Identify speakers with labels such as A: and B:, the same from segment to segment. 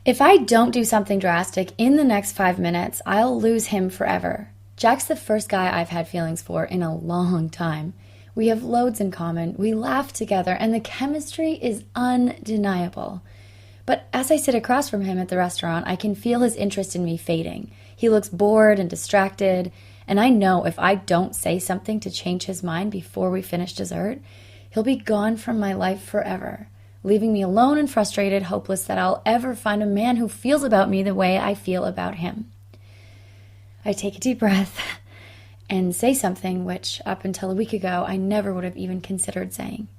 A: If I don't do something drastic in the next 5 minutes, I'll lose him forever. Jack's the first guy I've had feelings for in a long time. We have loads in common, we laugh together, and the chemistry is undeniable. But as I sit across from him at the restaurant, I can feel his interest in me fading. He looks bored and distracted, and I know if I don't say something to change his mind before we finish dessert, he'll be gone from my life forever, leaving me alone and frustrated, hopeless that I'll ever find a man who feels about me the way I feel about him. I take a deep breath and say something which, up until a week ago, I never would have even considered saying.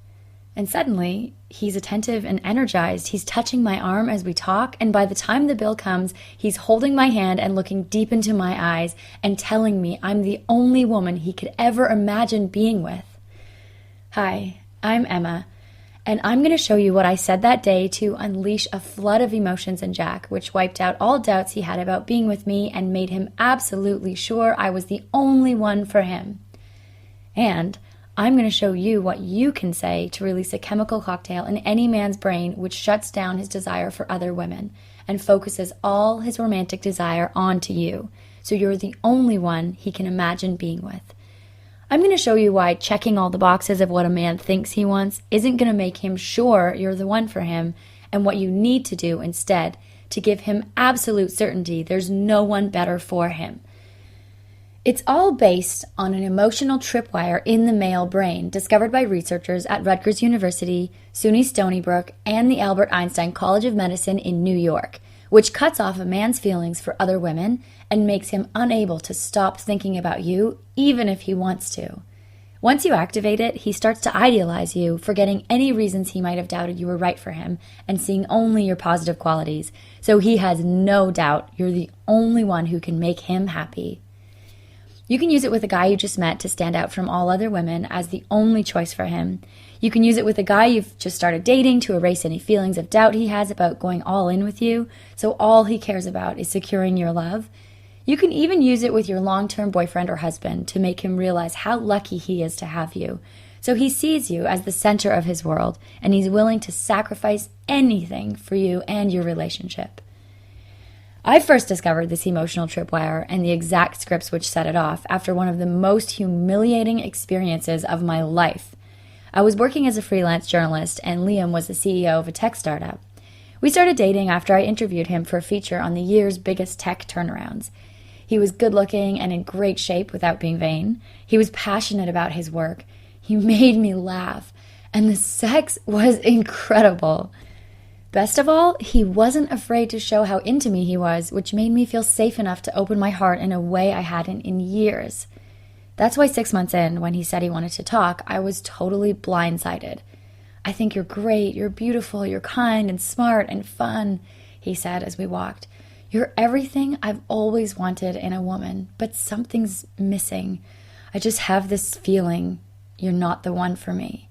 A: And suddenly, he's attentive and energized. He's touching my arm as we talk, and by the time the bill comes, he's holding my hand and looking deep into my eyes and telling me I'm the only woman he could ever imagine being with. Hi, I'm Emma, and I'm going to show you what I said that day to unleash a flood of emotions in Jack, which wiped out all doubts he had about being with me and made him absolutely sure I was the only one for him. And I'm going to show you what you can say to release a chemical cocktail in any man's brain which shuts down his desire for other women and focuses all his romantic desire onto you, so you're the only one he can imagine being with. I'm going to show you why checking all the boxes of what a man thinks he wants isn't going to make him sure you're the one for him, and what you need to do instead to give him absolute certainty there's no one better for him. It's all based on an emotional tripwire in the male brain discovered by researchers at Rutgers University, SUNY Stony Brook, and the Albert Einstein College of Medicine in New York, which cuts off a man's feelings for other women and makes him unable to stop thinking about you, even if he wants to. Once you activate it, he starts to idealize you, forgetting any reasons he might have doubted you were right for him and seeing only your positive qualities, so he has no doubt you're the only one who can make him happy. You can use it with a guy you just met to stand out from all other women as the only choice for him. You can use it with a guy you've just started dating to erase any feelings of doubt he has about going all in with you, so all he cares about is securing your love. You can even use it with your long-term boyfriend or husband to make him realize how lucky he is to have you, so he sees you as the center of his world, and he's willing to sacrifice anything for you and your relationship. I first discovered this emotional tripwire and the exact scripts which set it off after one of the most humiliating experiences of my life. I was working as a freelance journalist, and Liam was the CEO of a tech startup. We started dating after I interviewed him for a feature on the year's biggest tech turnarounds. He was good-looking and in great shape without being vain. He was passionate about his work. He made me laugh, and the sex was incredible. Best of all, he wasn't afraid to show how into me he was, which made me feel safe enough to open my heart in a way I hadn't in years. That's why 6 months in, when he said he wanted to talk, I was totally blindsided. "I think you're great, you're beautiful, you're kind and smart and fun," he said as we walked. "You're everything I've always wanted in a woman, but something's missing. I just have this feeling you're not the one for me."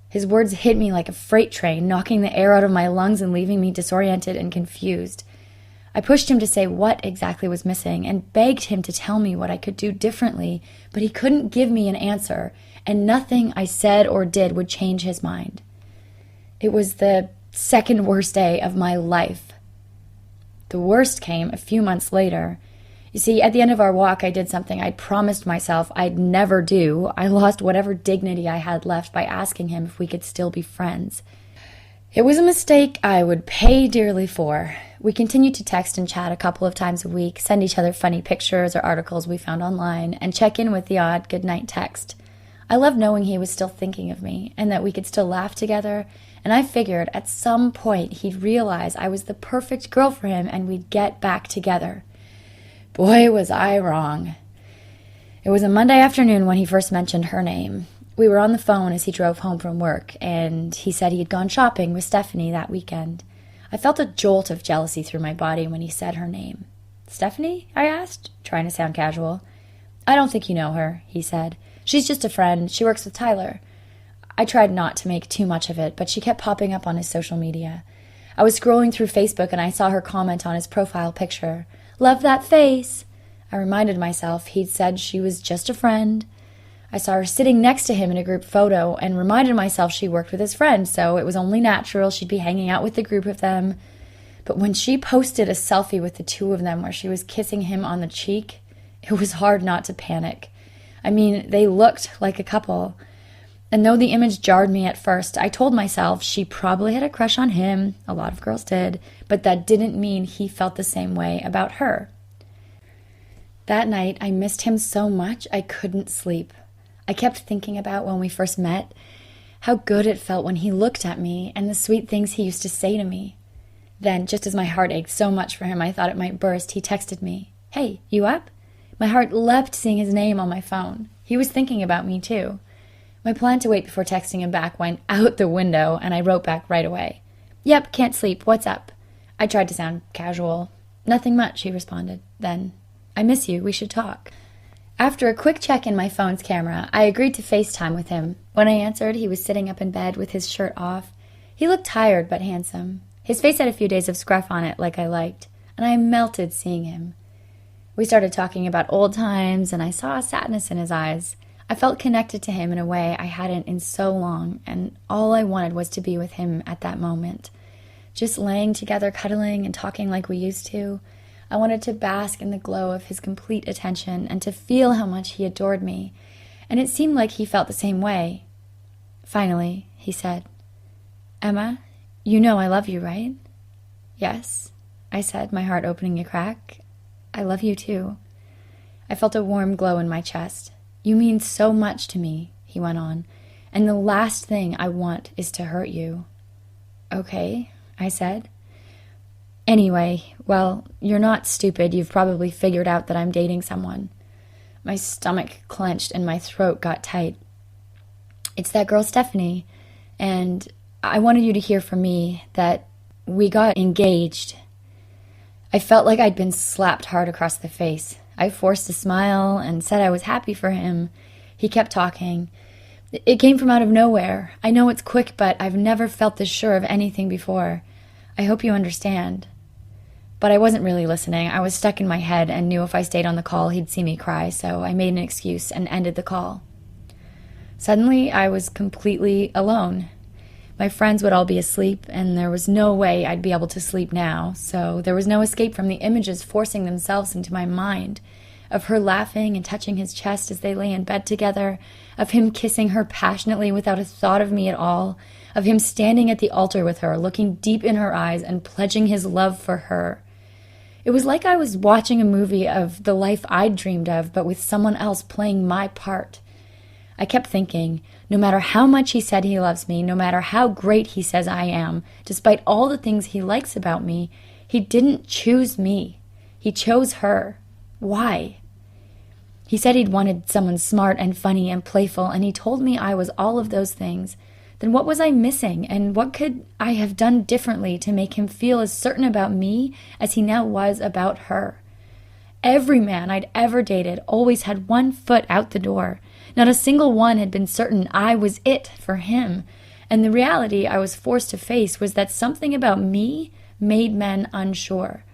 A: His words hit me like a freight train, knocking the air out of my lungs and leaving me disoriented and confused. I pushed him to say what exactly was missing and begged him to tell me what I could do differently, but he couldn't give me an answer, and nothing I said or did would change his mind. It was the second worst day of my life. The worst came a few months later. You see, at the end of our walk, I did something I'd promised myself I'd never do. I lost whatever dignity I had left by asking him if we could still be friends. It was a mistake I would pay dearly for. We continued to text and chat a couple of times a week, send each other funny pictures or articles we found online, and check in with the odd goodnight text. I loved knowing he was still thinking of me and that we could still laugh together, and I figured at some point he'd realize I was the perfect girl for him and we'd get back together. Boy, was I wrong. It was a Monday afternoon when he first mentioned her name. We were on the phone as he drove home from work, and he said he had gone shopping with Stephanie that weekend. I felt a jolt of jealousy through my body when he said her name. "Stephanie?" I asked, trying to sound casual. "I don't think you know her," he said. "She's just a friend. She works with Tyler." I tried not to make too much of it, but she kept popping up on his social media. I was scrolling through Facebook and I saw her comment on his profile picture. "Love that face." I reminded myself he'd said she was just a friend. I saw her sitting next to him in a group photo and reminded myself she worked with his friend, so it was only natural she'd be hanging out with the group of them. But when she posted a selfie with the two of them where she was kissing him on the cheek, it was hard not to panic. I mean, they looked like a couple. And though the image jarred me at first, I told myself she probably had a crush on him. A lot of girls did. But that didn't mean he felt the same way about her. That night, I missed him so much I couldn't sleep. I kept thinking about when we first met, how good it felt when he looked at me and the sweet things he used to say to me. Then, just as my heart ached so much for him I thought it might burst, he texted me, "Hey, you up?" My heart leapt seeing his name on my phone. He was thinking about me too. My plan to wait before texting him back went out the window, and I wrote back right away. "Yep, can't sleep. What's up?" I tried to sound casual. "Nothing much," he responded. Then, "I miss you. We should talk." After a quick check in my phone's camera, I agreed to FaceTime with him. When I answered, he was sitting up in bed with his shirt off. He looked tired but handsome. His face had a few days of scruff on it like I liked, and I melted seeing him. We started talking about old times, and I saw a sadness in his eyes. I felt connected to him in a way I hadn't in so long, and all I wanted was to be with him at that moment. Just laying together, cuddling, and talking like we used to. I wanted to bask in the glow of his complete attention and to feel how much he adored me, and it seemed like he felt the same way. Finally, he said, "Emma, you know I love you, right?" "Yes," I said, my heart opening a crack. "I love you too." I felt a warm glow in my chest. "You mean so much to me," he went on, "and the last thing I want is to hurt you." "Okay," I said. "Anyway, well, you're not stupid. You've probably figured out that I'm dating someone." My stomach clenched and my throat got tight. "It's that girl Stephanie, and I wanted you to hear from me that we got engaged." I felt like I'd been slapped hard across the face. I forced a smile and said I was happy for him. He kept talking. "It came from out of nowhere. I know it's quick, but I've never felt this sure of anything before. I hope you understand." But I wasn't really listening. I was stuck in my head and knew if I stayed on the call, he'd see me cry, so I made an excuse and ended the call. Suddenly, I was completely alone. My friends would all be asleep, and there was no way I'd be able to sleep now, so there was no escape from the images forcing themselves into my mind, of her laughing and touching his chest as they lay in bed together, of him kissing her passionately without a thought of me at all, of him standing at the altar with her, looking deep in her eyes and pledging his love for her. It was like I was watching a movie of the life I'd dreamed of, but with someone else playing my part. I kept thinking, no matter how much he said he loves me, no matter how great he says I am, despite all the things he likes about me, he didn't choose me. He chose her. Why? He said he'd wanted someone smart and funny and playful, and he told me I was all of those things. Then what was I missing, and what could I have done differently to make him feel as certain about me as he now was about her? Every man I'd ever dated always had one foot out the door. Not a single one had been certain I was it for him. And the reality I was forced to face was that something about me made men unsure.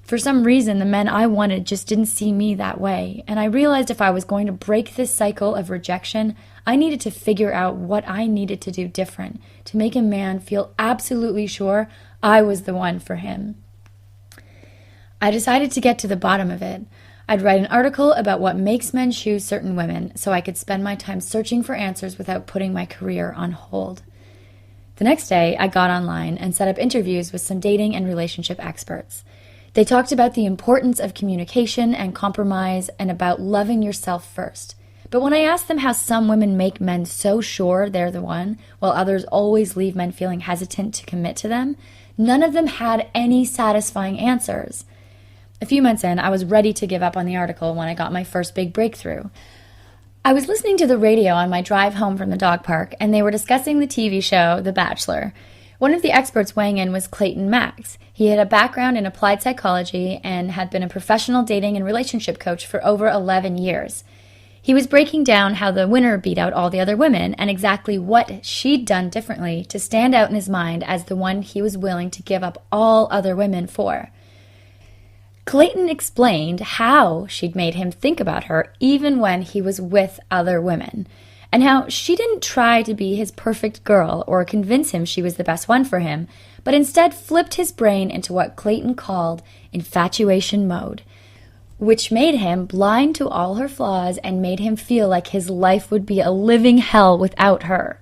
A: For some reason, the men I wanted just didn't see me that way, and I realized if I was going to break this cycle of rejection, I needed to figure out what I needed to do different to make a man feel absolutely sure I was the one for him. I decided to get to the bottom of it. I'd write an article about what makes men choose certain women so I could spend my time searching for answers without putting my career on hold. The next day, I got online and set up interviews with some dating and relationship experts. They talked about the importance of communication and compromise and about loving yourself first. But when I asked them how some women make men so sure they're the one, while others always leave men feeling hesitant to commit to them, none of them had any satisfying answers. A few months in, I was ready to give up on the article when I got my first big breakthrough. I was listening to the radio on my drive home from the dog park, and they were discussing the TV show The Bachelor. One of the experts weighing in was Clayton Max. He had a background in applied psychology and had been a professional dating and relationship coach for over 11 years. He was breaking down how the winner beat out all the other women and exactly what she'd done differently to stand out in his mind as the one he was willing to give up all other women for. Clayton explained how she'd made him think about her even when he was with other women. and how she didn't try to be his perfect girl or convince him she was the best one for him, but instead flipped his brain into what Clayton called infatuation mode, which made him blind to all her flaws and made him feel like his life would be a living hell without her.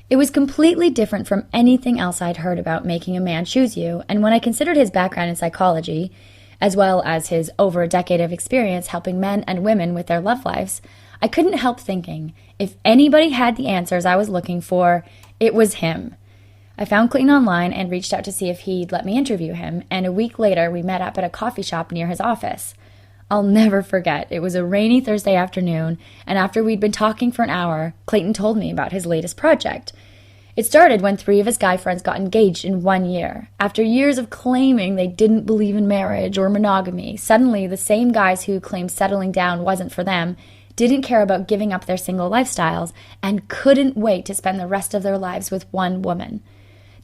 A: It was completely different from anything else I'd heard about making a man choose you, and when I considered his background in psychology, as well as his over a decade of experience helping men and women with their love lives, I couldn't help thinking, if anybody had the answers I was looking for, it was him. I found Clayton online and reached out to see if he'd let me interview him, and a week later we met up at a coffee shop near his office. I'll never forget, it was a rainy Thursday afternoon, and after we'd been talking for an hour, Clayton told me about his latest project. It started when 3 of his guy friends got engaged in 1 year. After years of claiming they didn't believe in marriage or monogamy, suddenly the same guys who claimed settling down wasn't for them didn't care about giving up their single lifestyles and couldn't wait to spend the rest of their lives with one woman.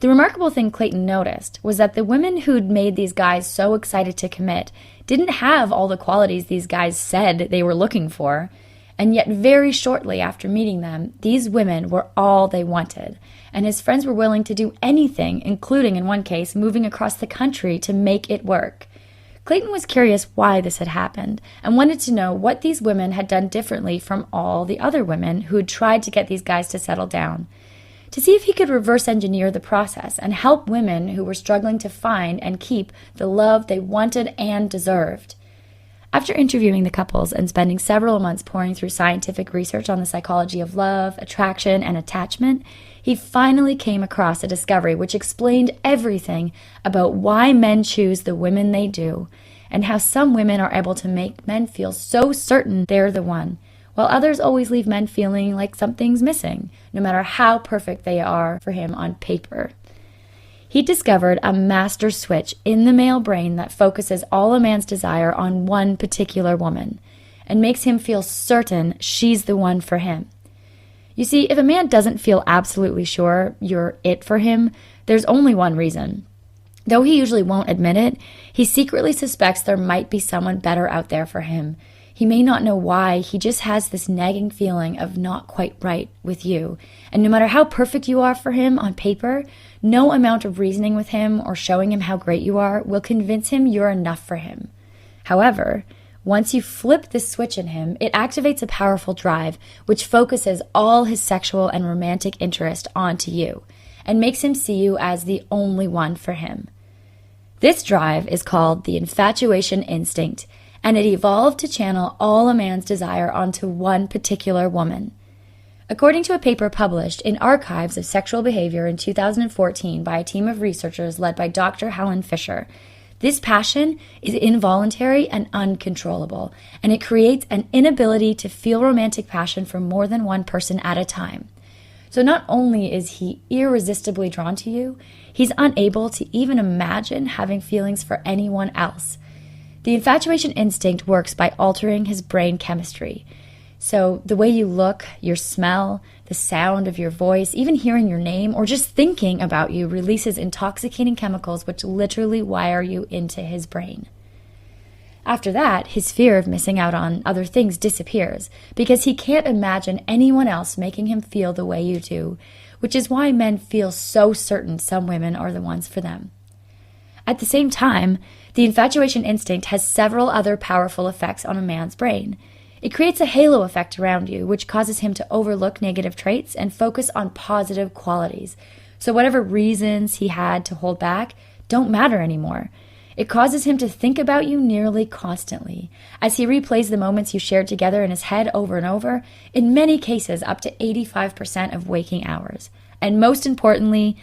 A: The remarkable thing Clayton noticed was that the women who'd made these guys so excited to commit didn't have all the qualities these guys said they were looking for, and yet very shortly after meeting them, these women were all they wanted, and his friends were willing to do anything, including, in one case, moving across the country to make it work. Clayton was curious why this had happened and wanted to know what these women had done differently from all the other women who had tried to get these guys to settle down, to see if he could reverse engineer the process and help women who were struggling to find and keep the love they wanted and deserved. After interviewing the couples and spending several months pouring through scientific research on the psychology of love, attraction, and attachment, he finally came across a discovery which explained everything about why men choose the women they do, and how some women are able to make men feel so certain they're the one, while others always leave men feeling like something's missing, no matter how perfect they are for him on paper. He discovered a master switch in the male brain that focuses all a man's desire on one particular woman and makes him feel certain she's the one for him. You see, if a man doesn't feel absolutely sure you're it for him, there's only one reason. Though he usually won't admit it, he secretly suspects there might be someone better out there for him. He may not know why, he just has this nagging feeling of not quite right with you. And no matter how perfect you are for him on paper, no amount of reasoning with him or showing him how great you are will convince him you're enough for him. However, once you flip this switch in him, it activates a powerful drive which focuses all his sexual and romantic interest onto you and makes him see you as the only one for him. This drive is called the infatuation instinct, and it evolved to channel all a man's desire onto one particular woman. According to a paper published in Archives of Sexual Behavior in 2014 by a team of researchers led by Dr. Helen Fisher, this passion is involuntary and uncontrollable, and it creates an inability to feel romantic passion for more than one person at a time. So not only is he irresistibly drawn to you, he's unable to even imagine having feelings for anyone else. The infatuation instinct works by altering his brain chemistry. So the way you look, your smell, the sound of your voice, even hearing your name, or just thinking about you releases intoxicating chemicals which literally wire you into his brain. After that, his fear of missing out on other things disappears because he can't imagine anyone else making him feel the way you do, which is why men feel so certain some women are the ones for them. At the same time, the infatuation instinct has several other powerful effects on a man's brain. It creates a halo effect around you, which causes him to overlook negative traits and focus on positive qualities. So whatever reasons he had to hold back don't matter anymore. It causes him to think about you nearly constantly, as he replays the moments you shared together in his head over and over, in many cases up to 85% of waking hours. And most importantly,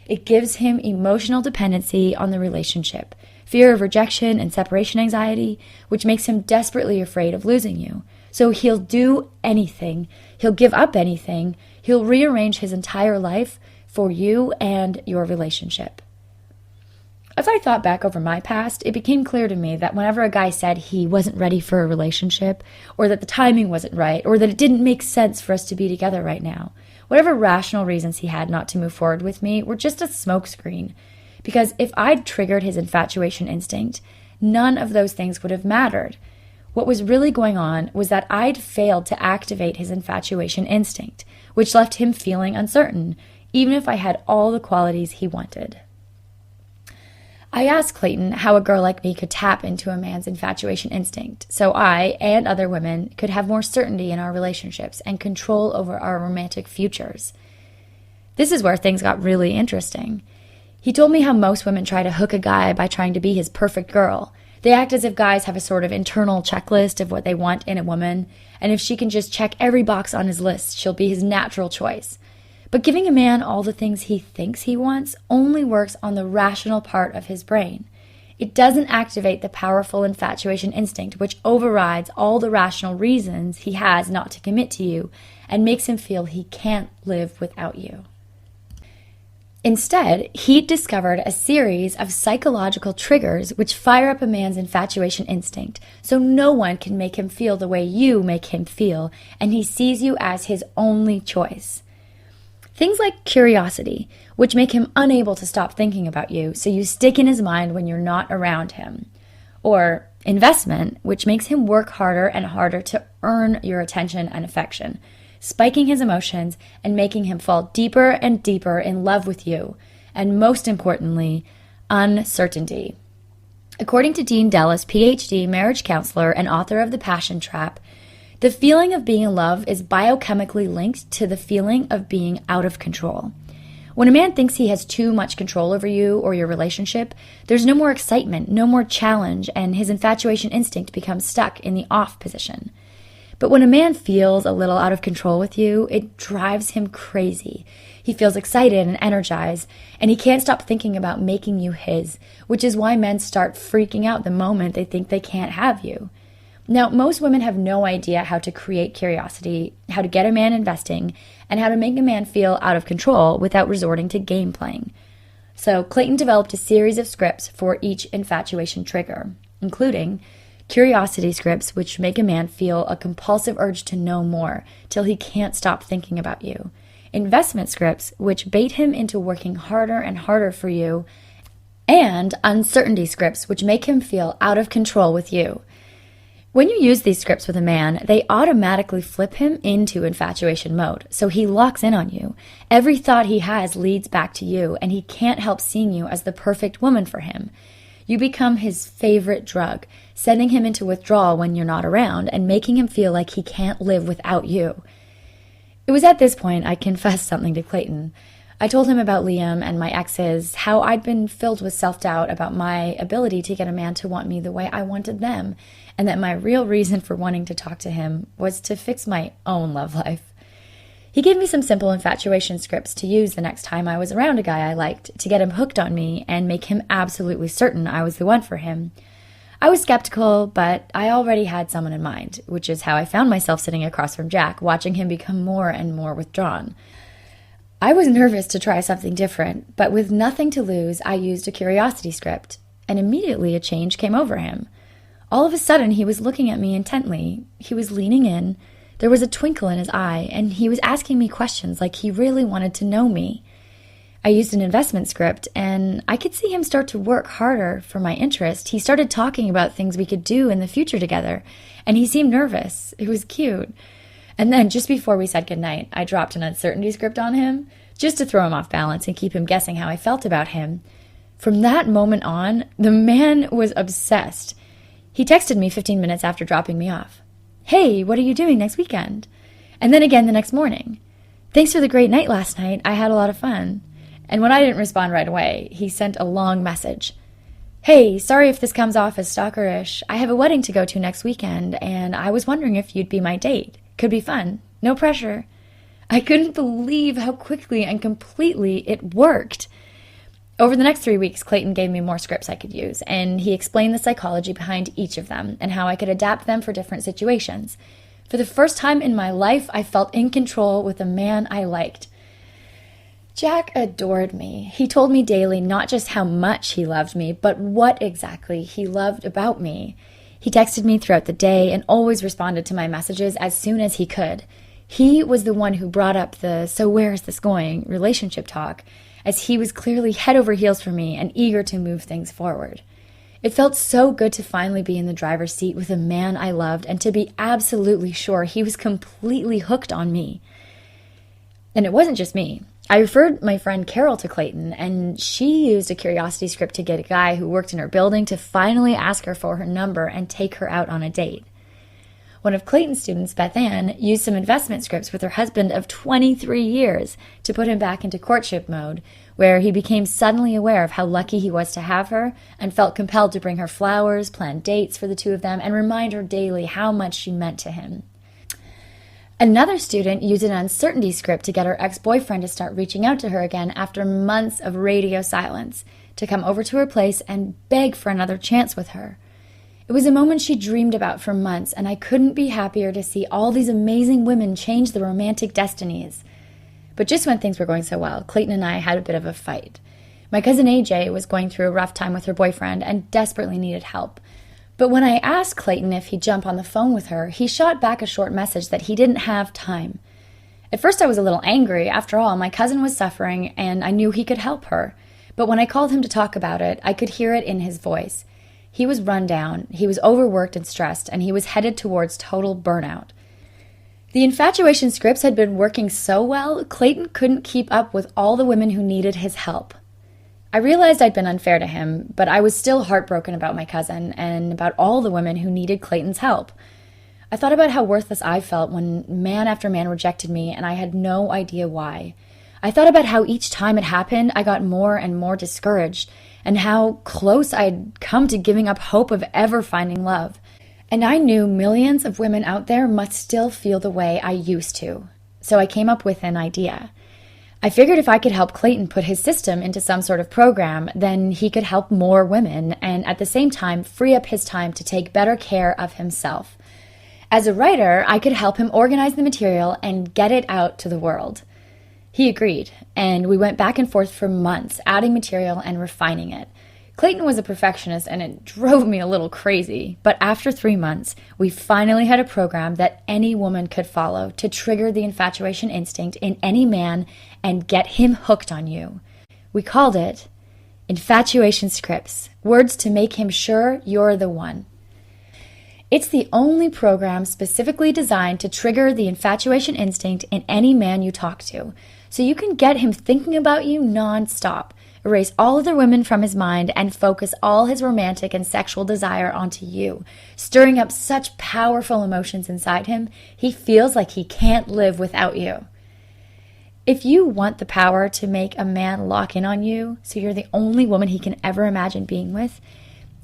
A: it gives him emotional dependency on the relationship, fear of rejection and separation anxiety, which makes him desperately afraid of losing you. So he'll do anything, he'll give up anything, he'll rearrange his entire life for you and your relationship. As I thought back over my past, it became clear to me that whenever a guy said he wasn't ready for a relationship, or that the timing wasn't right, or that it didn't make sense for us to be together right now, whatever rational reasons he had not to move forward with me were just a smokescreen. Because if I'd triggered his infatuation instinct, none of those things would have mattered. What was really going on was that I'd failed to activate his infatuation instinct, which left him feeling uncertain, even if I had all the qualities he wanted. I asked Clayton how a girl like me could tap into a man's infatuation instinct so I and other women could have more certainty in our relationships and control over our romantic futures. This is where things got really interesting. He told me how most women try to hook a guy by trying to be his perfect girl. They act as if guys have a sort of internal checklist of what they want in a woman, and if she can just check every box on his list, she'll be his natural choice. But giving a man all the things he thinks he wants only works on the rational part of his brain. It doesn't activate the powerful infatuation instinct, which overrides all the rational reasons he has not to commit to you and makes him feel he can't live without you. Instead, he discovered a series of psychological triggers which fire up a man's infatuation instinct so no one can make him feel the way you make him feel, and he sees you as his only choice. Things like curiosity, which make him unable to stop thinking about you, so you stick in his mind when you're not around him. Or investment, which makes him work harder and harder to earn your attention and affection, spiking his emotions and making him fall deeper and deeper in love with you. And most importantly, uncertainty. According to Dean Dellis, PhD, marriage counselor, and author of The Passion Trap, the feeling of being in love is biochemically linked to the feeling of being out of control. When a man thinks he has too much control over you or your relationship, there's no more excitement, no more challenge, and his infatuation instinct becomes stuck in the off position. But when a man feels a little out of control with you, it drives him crazy. He feels excited and energized, and he can't stop thinking about making you his, which is why men start freaking out the moment they think they can't have you. Now, most women have no idea how to create curiosity, how to get a man investing, and how to make a man feel out of control without resorting to game playing. So Clayton developed a series of scripts for each infatuation trigger, including curiosity scripts, which make a man feel a compulsive urge to know more till he can't stop thinking about you, investment scripts, which bait him into working harder and harder for you, and uncertainty scripts, which make him feel out of control with you. When you use these scripts with a man, they automatically flip him into infatuation mode, so he locks in on you. Every thought he has leads back to you, and he can't help seeing you as the perfect woman for him. You become his favorite drug, sending him into withdrawal when you're not around and making him feel like he can't live without you. It was at this point I confessed something to Clayton. I told him about Liam and my exes, how I'd been filled with self-doubt about my ability to get a man to want me the way I wanted them, and that my real reason for wanting to talk to him was to fix my own love life. He gave me some simple infatuation scripts to use the next time I was around a guy I liked to get him hooked on me and make him absolutely certain I was the one for him. I was skeptical, but I already had someone in mind, which is how I found myself sitting across from Jack, watching him become more and more withdrawn. I was nervous to try something different, but with nothing to lose, I used a curiosity script, and immediately a change came over him. All of a sudden, he was looking at me intently. He was leaning in. There was a twinkle in his eye, and he was asking me questions like he really wanted to know me. I used an investment script, and I could see him start to work harder for my interest. He started talking about things we could do in the future together, and he seemed nervous. It was cute. And then, just before we said goodnight, I dropped an uncertainty script on him, just to throw him off balance and keep him guessing how I felt about him. From that moment on, the man was obsessed. He texted me 15 minutes after dropping me off. "Hey, what are you doing next weekend?" And then again the next morning. "Thanks for the great night last night. I had a lot of fun." And when I didn't respond right away, he sent a long message. "Hey, sorry if this comes off as stalkerish. I have a wedding to go to next weekend, and I was wondering if you'd be my date. Could be fun. No pressure." I couldn't believe how quickly and completely it worked. Over the next 3 weeks, Clayton gave me more scripts I could use, and he explained the psychology behind each of them and how I could adapt them for different situations. For the first time in my life, I felt in control with a man I liked. Jack adored me. He told me daily not just how much he loved me, but what exactly he loved about me. He texted me throughout the day and always responded to my messages as soon as he could. He was the one who brought up the "so where is this going" relationship talk, as he was clearly head over heels for me and eager to move things forward. It felt so good to finally be in the driver's seat with a man I loved and to be absolutely sure he was completely hooked on me. And it wasn't just me. I referred my friend Carol to Clayton, and she used a curiosity script to get a guy who worked in her building to finally ask her for her number and take her out on a date. One of Clayton's students, Beth Ann, used some investment scripts with her husband of 23 years to put him back into courtship mode, where he became suddenly aware of how lucky he was to have her and felt compelled to bring her flowers, plan dates for the two of them, and remind her daily how much she meant to him. Another student used an uncertainty script to get her ex-boyfriend to start reaching out to her again after months of radio silence, to come over to her place and beg for another chance with her. It was a moment she dreamed about for months, and I couldn't be happier to see all these amazing women change their romantic destinies. But just when things were going so well, Clayton and I had a bit of a fight. My cousin AJ was going through a rough time with her boyfriend and desperately needed help. But when I asked Clayton if he'd jump on the phone with her, he shot back a short message that he didn't have time. At first I was a little angry. After all, my cousin was suffering and I knew he could help her. But when I called him to talk about it, I could hear it in his voice. He was run down, he was overworked and stressed, and he was headed towards total burnout. The infatuation scripts had been working so well, Clayton couldn't keep up with all the women who needed his help. I realized I'd been unfair to him, but I was still heartbroken about my cousin and about all the women who needed Clayton's help. I thought about how worthless I felt when man after man rejected me and I had no idea why. I thought about how each time it happened, I got more and more discouraged, and how close I'd come to giving up hope of ever finding love. And I knew millions of women out there must still feel the way I used to. So I came up with an idea. I figured if I could help Clayton put his system into some sort of program, then he could help more women and at the same time free up his time to take better care of himself. As a writer, I could help him organize the material and get it out to the world. He agreed, and we went back and forth for months, adding material and refining it. Clayton was a perfectionist, and it drove me a little crazy. But after 3 months, we finally had a program that any woman could follow to trigger the infatuation instinct in any man and get him hooked on you. We called it Infatuation Scripts, words to make him sure you're the one. It's the only program specifically designed to trigger the infatuation instinct in any man you talk to, so you can get him thinking about you nonstop, erase all other women from his mind, and focus all his romantic and sexual desire onto you, stirring up such powerful emotions inside him, he feels like he can't live without you. If you want the power to make a man lock in on you so you're the only woman he can ever imagine being with,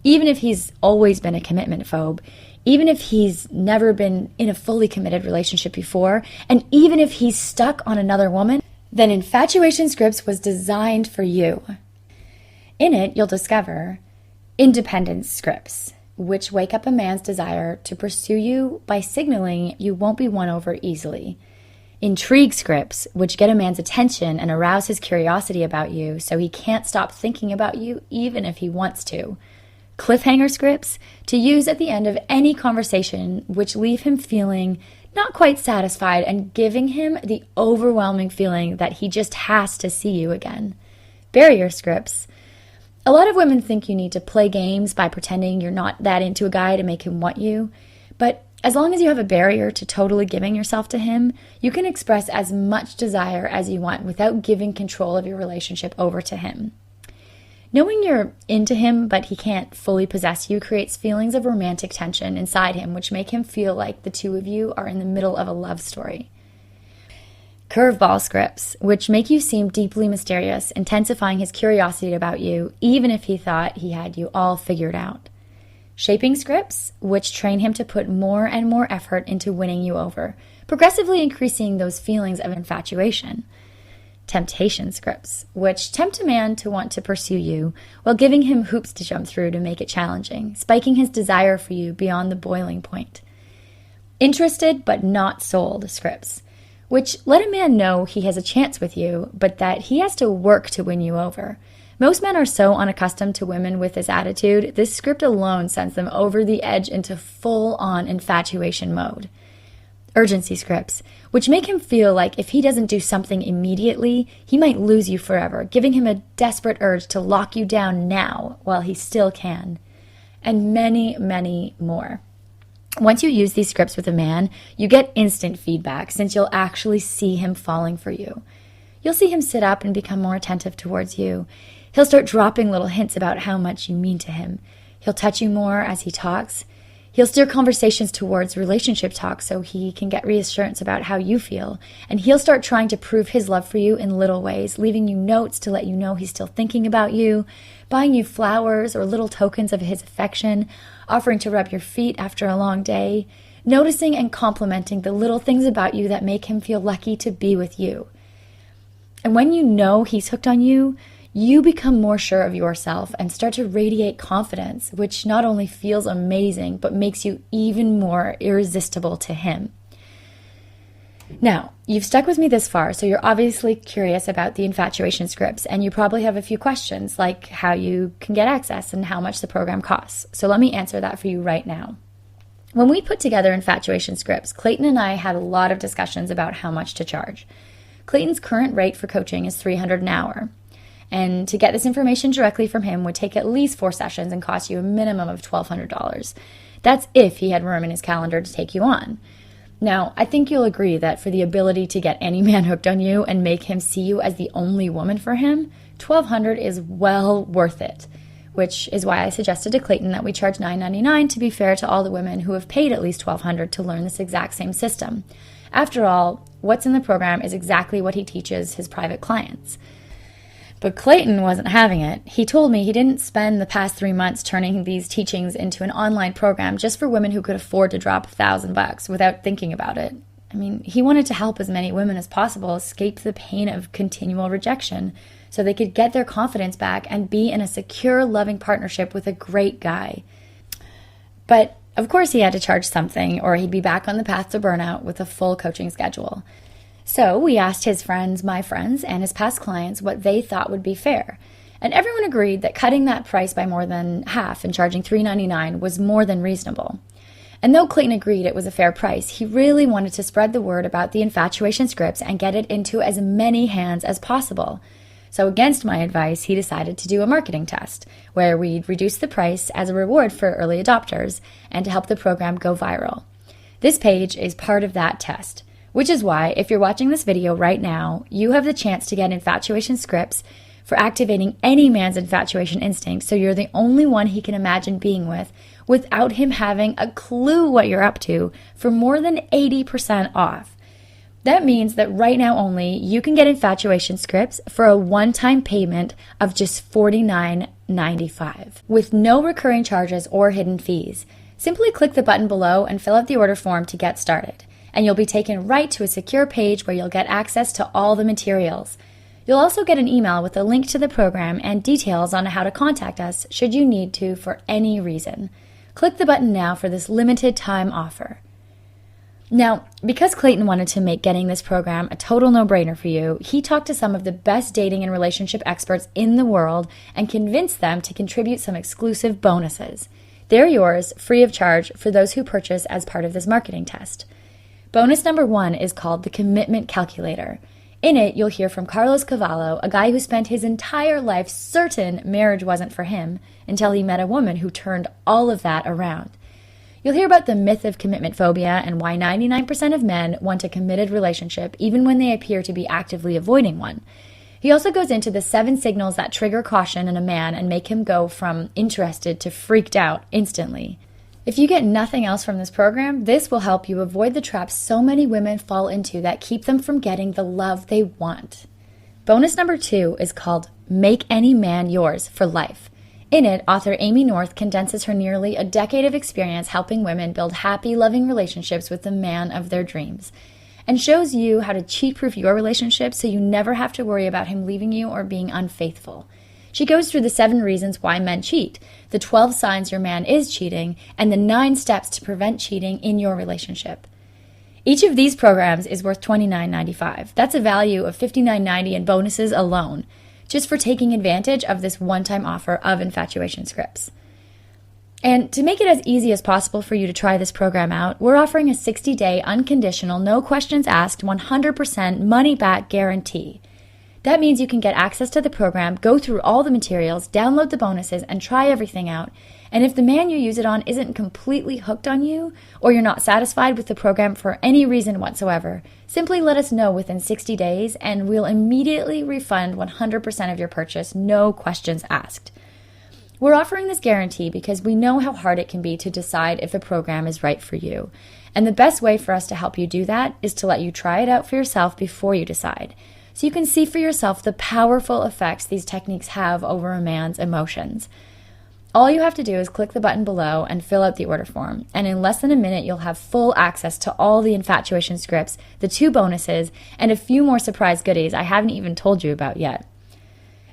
A: even if he's always been a commitment phobe, even if he's never been in a fully committed relationship before, and even if he's stuck on another woman, then Infatuation Scripts was designed for you. In it, you'll discover independence scripts, which wake up a man's desire to pursue you by signaling you won't be won over easily. Intrigue scripts, which get a man's attention and arouse his curiosity about you so he can't stop thinking about you even if he wants to. Cliffhanger scripts, to use at the end of any conversation, which leave him feeling not quite satisfied and giving him the overwhelming feeling that he just has to see you again. Barrier scripts. A lot of women think you need to play games by pretending you're not that into a guy to make him want you, but as long as you have a barrier to totally giving yourself to him, you can express as much desire as you want without giving control of your relationship over to him. Knowing you're into him but he can't fully possess you creates feelings of romantic tension inside him, which make him feel like the two of you are in the middle of a love story. Curveball scripts, which make you seem deeply mysterious, intensifying his curiosity about you, even if he thought he had you all figured out. Shaping scripts, which train him to put more and more effort into winning you over, progressively increasing those feelings of infatuation. Temptation scripts, which tempt a man to want to pursue you while giving him hoops to jump through to make it challenging, spiking his desire for you beyond the boiling point. Interested but not sold scripts, which let a man know he has a chance with you, but that he has to work to win you over. Most men are so unaccustomed to women with this attitude, this script alone sends them over the edge into full-on infatuation mode. Urgency scripts, which make him feel like if he doesn't do something immediately, he might lose you forever, giving him a desperate urge to lock you down now while he still can. and many, many more. Once you use these scripts with a man, you get instant feedback since you'll actually see him falling for you. You'll see him sit up and become more attentive towards you. He'll start dropping little hints about how much you mean to him. He'll touch you more as he talks. He'll steer conversations towards relationship talk so he can get reassurance about how you feel. And he'll start trying to prove his love for you in little ways, leaving you notes to let you know he's still thinking about you, buying you flowers or little tokens of his affection, offering to rub your feet after a long day, noticing and complimenting the little things about you that make him feel lucky to be with you. And when you know he's hooked on you, you become more sure of yourself and start to radiate confidence, which not only feels amazing, but makes you even more irresistible to him. Now, you've stuck with me this far, so you're obviously curious about the infatuation scripts, and you probably have a few questions, like how you can get access and how much the program costs. So let me answer that for you right now. When we put together infatuation scripts, Clayton and I had a lot of discussions about how much to charge. Clayton's current rate for coaching is $300 an hour. And to get this information directly from him would take at least 4 sessions and cost you a minimum of $1,200. That's if he had room in his calendar to take you on. Now, I think you'll agree that for the ability to get any man hooked on you and make him see you as the only woman for him, $1,200 is well worth it, which is why I suggested to Clayton that we charge $9.99 to be fair to all the women who have paid at least $1,200 to learn this exact same system. After all, what's in the program is exactly what he teaches his private clients. But Clayton wasn't having it. He told me he didn't spend the past 3 months turning these teachings into an online program just for women who could afford to drop $1,000 without thinking about it. I mean, he wanted to help as many women as possible escape the pain of continual rejection so they could get their confidence back and be in a secure, loving partnership with a great guy. But of course he had to charge something or he'd be back on the path to burnout with a full coaching schedule. So we asked his friends, my friends, and his past clients what they thought would be fair. And everyone agreed that cutting that price by more than half and charging $3.99 was more than reasonable. And though Clayton agreed it was a fair price, he really wanted to spread the word about the infatuation scripts and get it into as many hands as possible. So against my advice, he decided to do a marketing test where we'd reduce the price as a reward for early adopters and to help the program go viral. This page is part of that test. Which is why, if you're watching this video right now, you have the chance to get infatuation scripts for activating any man's infatuation instinct so you're the only one he can imagine being with without him having a clue what you're up to for more than 80% off. That means that right now only, you can get infatuation scripts for a one-time payment of just $49.95 with no recurring charges or hidden fees. Simply click the button below and fill out the order form to get started. And you'll be taken right to a secure page where you'll get access to all the materials. You'll also get an email with a link to the program and details on how to contact us should you need to for any reason. Click the button now for this limited time offer. Now, because Clayton wanted to make getting this program a total no-brainer for you, he talked to some of the best dating and relationship experts in the world and convinced them to contribute some exclusive bonuses. They're yours, free of charge, for those who purchase as part of this marketing test. Bonus number 1 is called the Commitment Calculator. In it, you'll hear from Carlos Cavallo, a guy who spent his entire life certain marriage wasn't for him until he met a woman who turned all of that around. You'll hear about the myth of commitment phobia and why 99% of men want a committed relationship even when they appear to be actively avoiding one. He also goes into the 7 signals that trigger caution in a man and make him go from interested to freaked out instantly. If you get nothing else from this program, this will help you avoid the traps so many women fall into that keep them from getting the love they want. Bonus number 2 is called Make Any Man Yours for Life. In it, author Amy North condenses her nearly a decade of experience helping women build happy, loving relationships with the man of their dreams, and shows you how to cheat-proof your relationship so you never have to worry about him leaving you or being unfaithful. She goes through the 7 reasons why men cheat, the 12 signs your man is cheating, and the 9 steps to prevent cheating in your relationship. Each of these programs is worth $29.95. That's a value of $59.90 in bonuses alone, just for taking advantage of this one-time offer of infatuation scripts. And to make it as easy as possible for you to try this program out, we're offering a 60-day unconditional, no questions asked, 100% money-back guarantee. That means you can get access to the program, go through all the materials, download the bonuses, and try everything out. And if the man you use it on isn't completely hooked on you, or you're not satisfied with the program for any reason whatsoever, simply let us know within 60 days and we'll immediately refund 100% of your purchase, no questions asked. We're offering this guarantee because we know how hard it can be to decide if the program is right for you. And the best way for us to help you do that is to let you try it out for yourself before you decide, so you can see for yourself the powerful effects these techniques have over a man's emotions. All you have to do is click the button below and fill out the order form, and in less than a minute you'll have full access to all the infatuation scripts, the 2 bonuses, and a few more surprise goodies I haven't even told you about yet.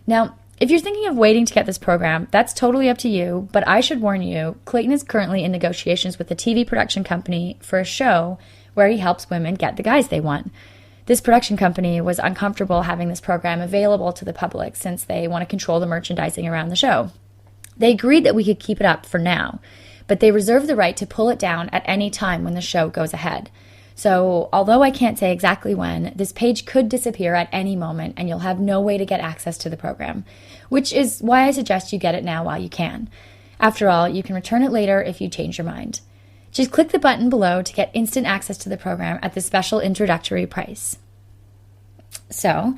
A: Now, if you're thinking of waiting to get this program, that's totally up to you, but I should warn you, Clayton is currently in negotiations with a TV production company for a show where he helps women get the guys they want. This production company was uncomfortable having this program available to the public since they want to control the merchandising around the show. They agreed that we could keep it up for now, but they reserve the right to pull it down at any time when the show goes ahead. So, although I can't say exactly when, this page could disappear at any moment and you'll have no way to get access to the program, which is why I suggest you get it now while you can. After all, you can return it later if you change your mind. Just click the button below to get instant access to the program at the special introductory price. So,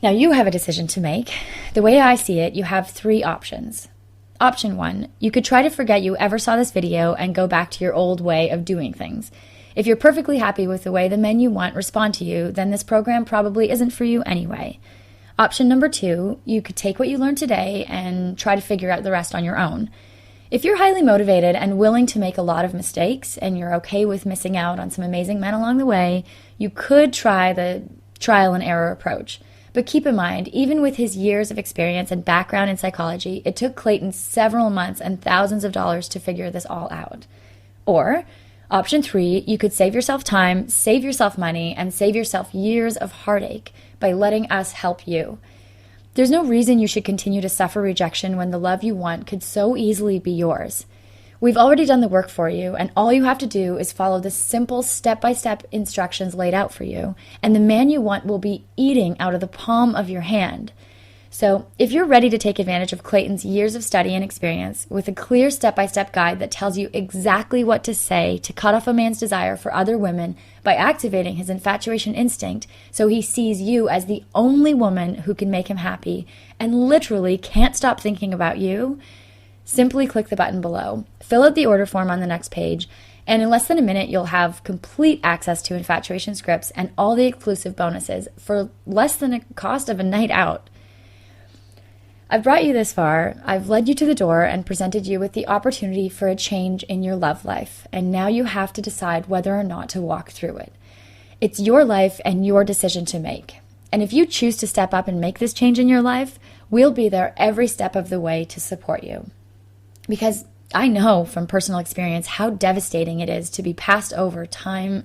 A: now you have a decision to make. The way I see it, you have 3 options. Option 1, you could try to forget you ever saw this video and go back to your old way of doing things. If you're perfectly happy with the way the men you want respond to you, then this program probably isn't for you anyway. Option number 2, you could take what you learned today and try to figure out the rest on your own. If you're highly motivated and willing to make a lot of mistakes, and you're okay with missing out on some amazing men along the way, you could try the trial and error approach. But keep in mind, even with his years of experience and background in psychology, it took Clayton several months and thousands of dollars to figure this all out. Or, option 3, you could save yourself time, save yourself money, and save yourself years of heartache by letting us help you. There's no reason you should continue to suffer rejection when the love you want could so easily be yours. We've already done the work for you, and all you have to do is follow the simple step-by-step instructions laid out for you, and the man you want will be eating out of the palm of your hand. So, if you're ready to take advantage of Clayton's years of study and experience with a clear step-by-step guide that tells you exactly what to say to cut off a man's desire for other women by activating his infatuation instinct so he sees you as the only woman who can make him happy and literally can't stop thinking about you, simply click the button below, fill out the order form on the next page, and in less than a minute you'll have complete access to infatuation scripts and all the exclusive bonuses for less than the cost of a night out. I've brought you this far, I've led you to the door and presented you with the opportunity for a change in your love life, and now you have to decide whether or not to walk through it. It's your life and your decision to make. And if you choose to step up and make this change in your life, we'll be there every step of the way to support you. Because I know from personal experience how devastating it is to be passed over time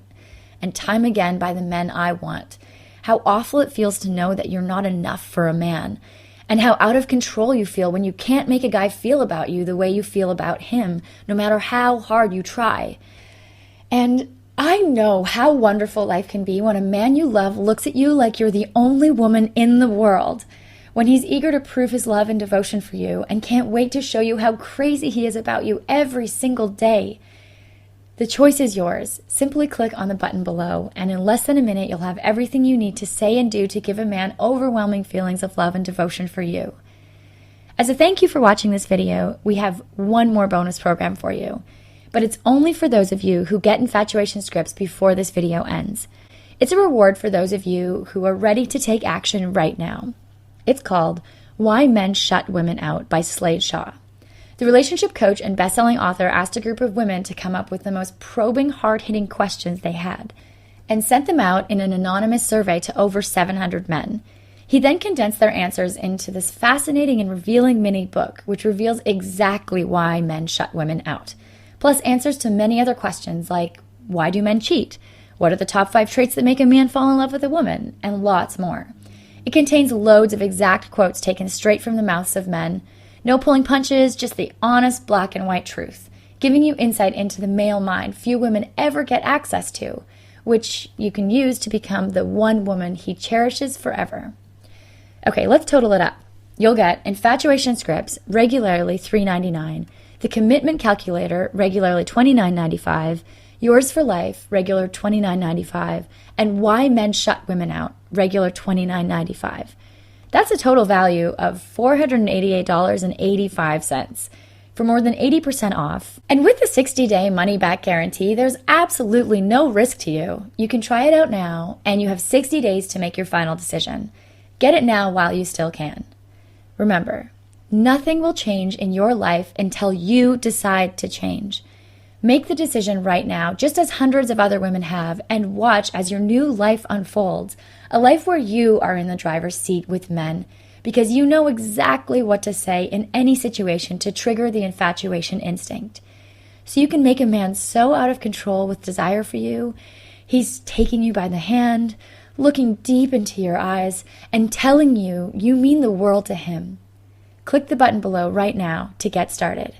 A: and time again by the men I want, how awful it feels to know that you're not enough for a man, and how out of control you feel when you can't make a guy feel about you the way you feel about him, no matter how hard you try. And I know how wonderful life can be when a man you love looks at you like you're the only woman in the world, when he's eager to prove his love and devotion for you and can't wait to show you how crazy he is about you every single day. The choice is yours. Simply click on the button below, and in less than a minute, you'll have everything you need to say and do to give a man overwhelming feelings of love and devotion for you. As a thank you for watching this video, we have one more bonus program for you, but it's only for those of you who get infatuation scripts before this video ends. It's a reward for those of you who are ready to take action right now. It's called Why Men Shut Women Out by Slade Shaw. The relationship coach and best-selling author asked a group of women to come up with the most probing, hard-hitting questions they had, and sent them out in an anonymous survey to over 700 men. He then condensed their answers into this fascinating and revealing mini book, which reveals exactly why men shut women out, plus answers to many other questions like, why do men cheat? What are the top 5 traits that make a man fall in love with a woman? And lots more. It contains loads of exact quotes taken straight from the mouths of men. No pulling punches, just the honest black and white truth, giving you insight into the male mind few women ever get access to, which you can use to become the one woman he cherishes forever. Okay, let's total it up. You'll get infatuation scripts, regularly $3.99, The Commitment Calculator, regularly $29.95, Yours for Life, regular $29.95, and Why Men Shut Women Out, regular $29.95. That's a total value of $488.85 for more than 80% off. And with the 60-day money-back guarantee, there's absolutely no risk to you. You can try it out now, and you have 60 days to make your final decision. Get it now while you still can. Remember, nothing will change in your life until you decide to change. Make the decision right now, just as hundreds of other women have, and watch as your new life unfolds, a life where you are in the driver's seat with men, because you know exactly what to say in any situation to trigger the infatuation instinct. So you can make a man so out of control with desire for you, he's taking you by the hand, looking deep into your eyes, and telling you you mean the world to him. Click the button below right now to get started.